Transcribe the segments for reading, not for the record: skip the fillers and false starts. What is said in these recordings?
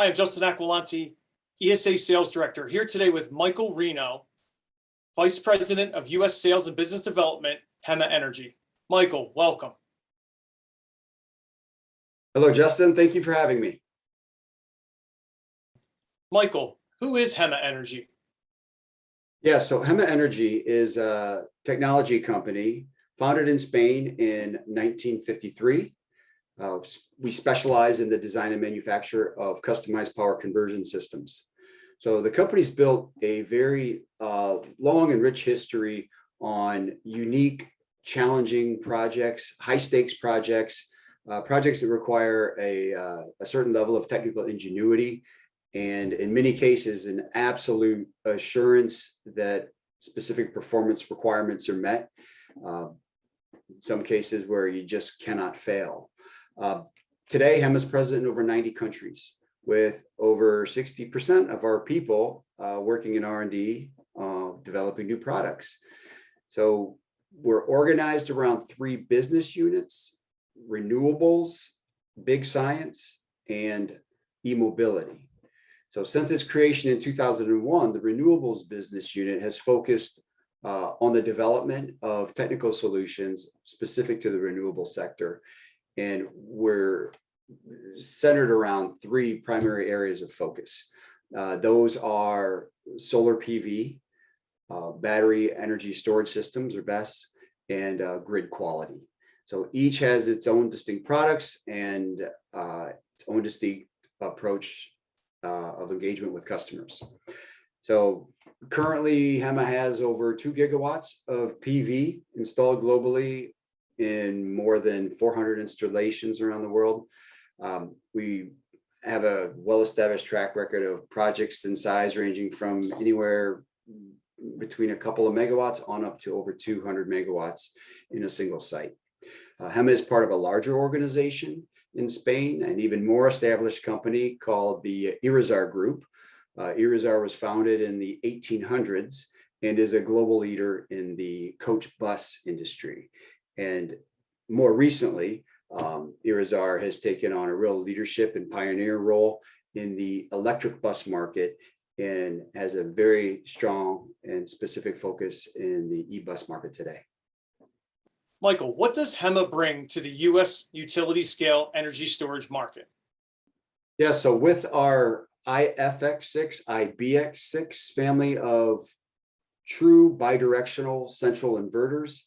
Hi, I'm Justin Aquilante, ESA Sales Director, here today with Michael Reno, Vice President of U.S. Sales and Business Development, JEMA Energy. Michael, welcome. Hello, Justin. Thank you for having me. Michael, who is JEMA Energy? Yeah, so JEMA Energy is a technology company founded in Spain in 1953. We specialize in the design and manufacture of customized power conversion systems. So the company's built a very long and rich history on unique, challenging projects, high stakes projects, projects that require a certain level of technical ingenuity, and in many cases, an absolute assurance that specific performance requirements are met. Some cases where you just cannot fail. Today, JEMA is present in over 90 countries, with over 60% of our people working in R&D, developing new products. So we're organized around 3 business units: renewables, big science, and e-mobility. So since its creation in 2001, the renewables business unit has focused on the development of technical solutions specific to the renewable sector. And we're centered around 3 primary areas of focus. Those are solar PV, battery energy storage systems, or BESS, and grid quality. So each has its own distinct products and its own distinct approach of engagement with customers. So currently, JEMA has over 2 gigawatts of PV installed globally in more than 400 installations around the world. We have a well-established track record of projects in size ranging from anywhere between a couple of megawatts on up to over 200 megawatts in a single site. JEMA is part of a larger organization in Spain, an even more established company called the Irizar Group. Irizar was founded in the 1800s and is a global leader in the coach bus industry. And more recently, Irizar has taken on a real leadership and pioneer role in the electric bus market and has a very strong and specific focus in the e-bus market today. Michael, what does JEMA bring to the U.S. utility scale energy storage market? Yeah, so with our IFX6, IBX6 family of true bidirectional central inverters,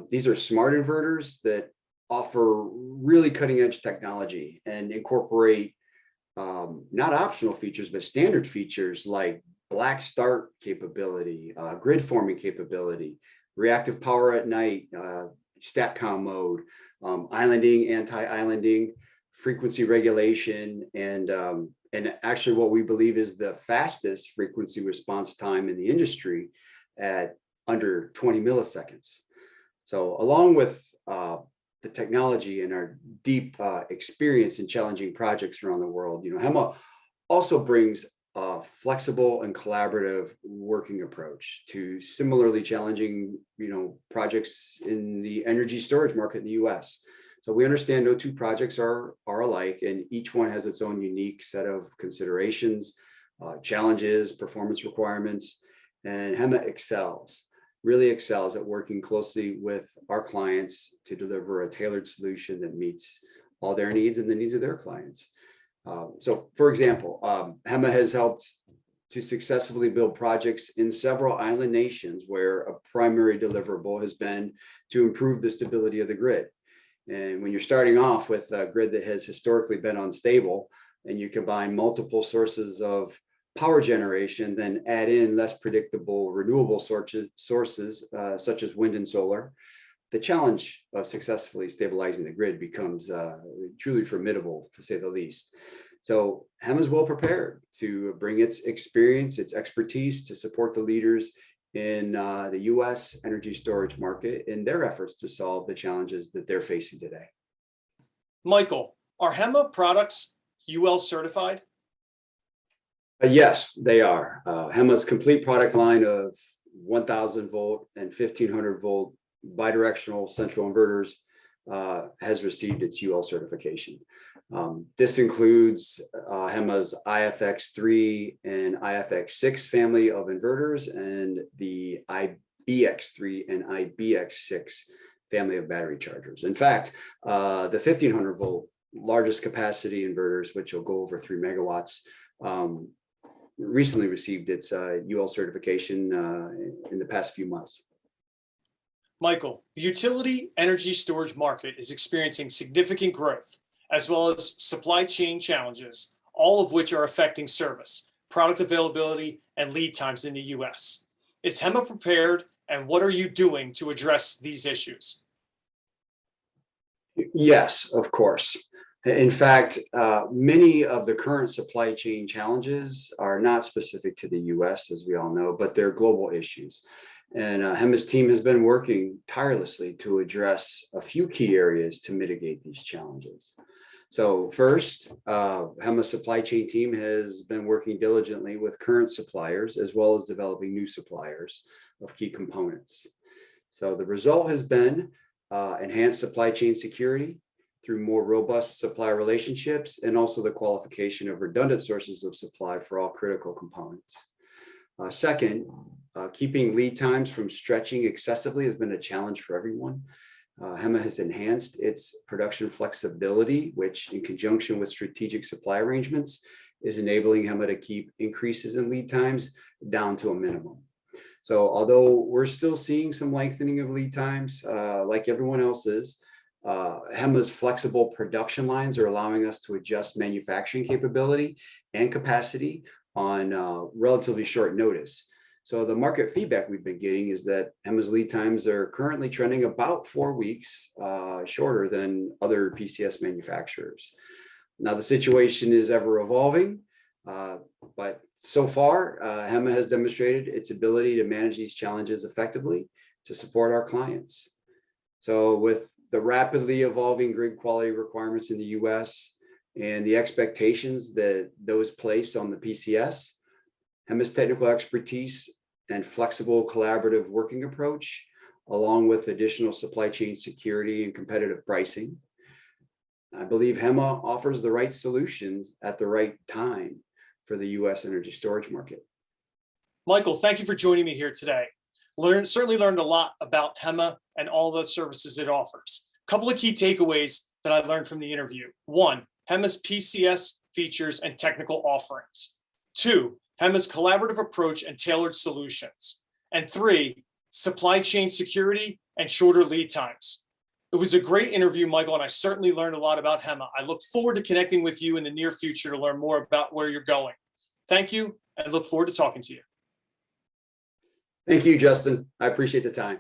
these are smart inverters that offer really cutting edge technology and incorporate not optional features, but standard features like black start capability, grid forming capability, reactive power at night, StatCom mode, islanding, anti-islanding, frequency regulation, and actually what we believe is the fastest frequency response time in the industry at under 20 milliseconds. So along with the technology and our deep experience in challenging projects around the world, JEMA also brings a flexible and collaborative working approach to similarly challenging, projects in the energy storage market in the U.S. So we understand no 2 projects are alike, and each one has its own unique set of considerations, challenges, performance requirements, and JEMA really excels at working closely with our clients to deliver a tailored solution that meets all their needs and the needs of their clients. So, for example, JEMA has helped to successfully build projects in several island nations where a primary deliverable has been to improve the stability of the grid. And when you're starting off with a grid that has historically been unstable, and you combine multiple sources of power generation, then add in less predictable renewable sources such as wind and solar, the challenge of successfully stabilizing the grid becomes truly formidable, to say the least. So JEMA is well prepared to bring its experience, its expertise to support the leaders in the U.S. energy storage market in their efforts to solve the challenges that they're facing today. Michael, are JEMA products UL certified? Yes, they are. JEMA's complete product line of 1,000 volt and 1,500 volt bidirectional central inverters has received its UL certification. This includes HEMA's IFX3 and IFX6 family of inverters and the IBX3 and IBX6 family of battery chargers. In fact, the 1500 volt largest capacity inverters, which will go over 3 megawatts, recently received its UL certification in the past few months. Michael, the utility energy storage market is experiencing significant growth, as well as supply chain challenges, all of which are affecting service, product availability, and lead times in the US. Is HEMA prepared, and what are you doing to address these issues? Yes, of course. In fact, many of the current supply chain challenges are not specific to the US, as we all know, but they're global issues. And HEMA's team has been working tirelessly to address a few key areas to mitigate these challenges. So first, HEMA's supply chain team has been working diligently with current suppliers, as well as developing new suppliers of key components. So the result has been enhanced supply chain security through more robust supplier relationships, and also the qualification of redundant sources of supply for all critical components. Second, keeping lead times from stretching excessively has been a challenge for everyone. HEMA has enhanced its production flexibility, which in conjunction with strategic supply arrangements is enabling HEMA to keep increases in lead times down to a minimum. So although we're still seeing some lengthening of lead times, like everyone else is, HEMA's flexible production lines are allowing us to adjust manufacturing capability and capacity on relatively short notice. So the market feedback we've been getting is that HEMA's lead times are currently trending about 4 weeks shorter than other PCS manufacturers. Now the situation is ever evolving, but so far HEMA has demonstrated its ability to manage these challenges effectively to support our clients. So with the rapidly evolving grid quality requirements in the US and the expectations that those place on the PCS, HEMA's technical expertise and flexible collaborative working approach, along with additional supply chain security and competitive pricing, I believe HEMA offers the right solutions at the right time for the US energy storage market. Michael, thank you for joining me here today. Certainly learned a lot about HEMA and all the services it offers. A couple of key takeaways that I learned from the interview. 1, HEMA's PCS features and technical offerings. 2, HEMA's collaborative approach and tailored solutions. And 3, supply chain security and shorter lead times. It was a great interview, Michael, and I certainly learned a lot about HEMA. I look forward to connecting with you in the near future to learn more about where you're going. Thank you, and look forward to talking to you. Thank you, Justin. I appreciate the time.